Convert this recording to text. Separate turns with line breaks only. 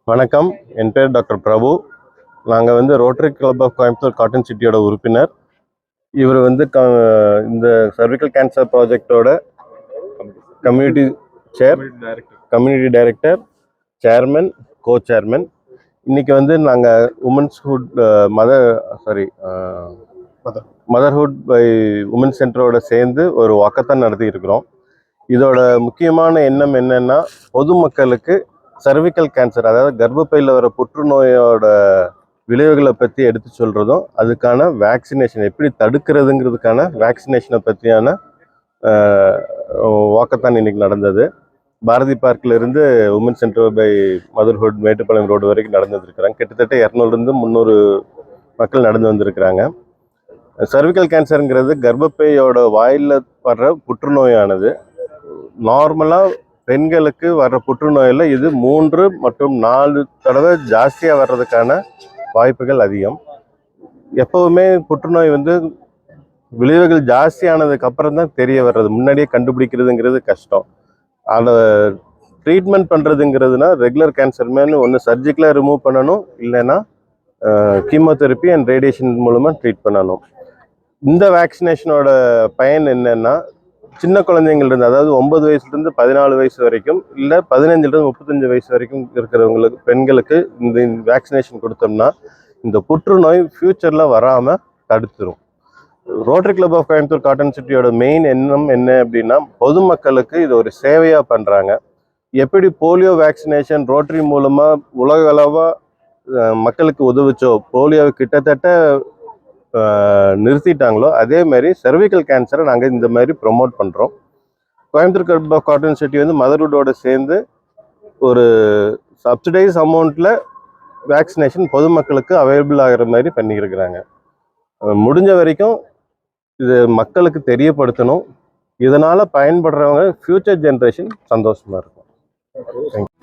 வணக்கம், என் பேர் டாக்டர் பிரபு. நாங்கள் வந்து Rotary Club of Coimbatore cotton சிட்டியோட உறுப்பினர். இவர் வந்து இந்த சர்விக்கல் கேன்சர் ப்ராஜெக்டோட community community director, chairman, co chairman. இன்னைக்கு வந்து நாங்கள் உமன்ஸ்ஹுட் மதர்ஹுட் பை உமன் சென்டரோட சேர்ந்து ஒரு வாக்கத்தான் நடத்தி இருக்கிறோம். இதோட முக்கியமான எண்ணம் என்னன்னா, பொதுமக்களுக்கு சர்விக்கல் கேன்சர், அதாவது கர்ப்பப்பையில் வர புற்றுநோயோட விளைவுகளை பற்றி எடுத்து சொல்கிறதும், அதுக்கான வேக்சினேஷன் எப்படி தடுக்கிறதுங்கிறதுக்கான வேக்சினேஷனை பற்றியான வாக்கத்தான் இன்னைக்கு நடந்தது. பாரதி பார்க்கிலிருந்து woman centre by motherhood Mettupalayam road வரைக்கும் நடந்து வந்திருக்கிறாங்க. கிட்டத்தட்ட 200 300 மக்கள் நடந்து வந்திருக்கிறாங்க. சர்விக்கல் கேன்சருங்கிறது கர்ப்பப்பையோட வாயில் வர்ற புற்றுநோயானது. நார்மலாக பெண்களுக்கு வர்ற புற்றுநோயில் இது 3 மற்றும் 4 தடவை ஜாஸ்தியாக வர்றதுக்கான வாய்ப்புகள் அதிகம். எப்போவுமே புற்றுநோய் வந்து விளைவுகள் ஜாஸ்தியானதுக்கு அப்புறம் தான் தெரிய வர்றது, முன்னாடியே கண்டுபிடிக்கிறதுங்கிறது கஷ்டம். அதை ட்ரீட்மெண்ட் பண்ணுறதுங்கிறதுனா ரெகுலர் கேன்சர் மேலே ஒன்று சர்ஜிக்கலாக ரிமூவ் பண்ணணும், இல்லைன்னா கீமோதெரப்பி அண்ட் ரேடியேஷன் மூலமாக ட்ரீட் பண்ணணும். இந்த வேக்சினேஷனோட பயன் என்னன்னா, சின்ன குழந்தைங்கள்லேருந்து, அதாவது 9 வயசுலேருந்து 14 வயசு வரைக்கும், இல்லை 15லேருந்து 35 வயசு வரைக்கும் இருக்கிறவங்களுக்கு, பெண்களுக்கு இந்த வேக்சினேஷன் கொடுத்தோம்னா இந்த புற்றுநோய் ஃப்யூச்சரில் வராமல் தடுத்துரும். Rotary Club of Coimbatore cotton சிட்டியோட மெயின் எண்ணம் என்ன அப்படின்னா, பொதுமக்களுக்கு இது ஒரு சேவையாக பண்ணுறாங்க. எப்படி போலியோ வேக்சினேஷன் ரோட்டரி மூலமாக உலகளவாக மக்களுக்கு உதவுச்சோ, போலியோவை கிட்டத்தட்ட நிறுத்திட்டாங்களோ, அதே மாதிரி சர்விக்கல் கேன்சரை நாங்கள் இந்த மாதிரி ப்ரொமோட் பண்ணுறோம். Coimbatore club of cotton city வந்து மதர்ஹுட்டோட சேர்ந்து ஒரு சப்சிடைஸ் அமௌண்ட்டில் வேக்சினேஷன் பொதுமக்களுக்கு அவைலபிள் ஆகிற மாதிரி பண்ணியிருக்கிறாங்க. முடிஞ்ச வரைக்கும் இது மக்களுக்கு தெரியப்படுத்தணும். இதனால் பயன்படுறவங்க ஃப்யூச்சர் ஜென்ரேஷன் சந்தோஷமாக இருக்கும். தேங்க்யூ.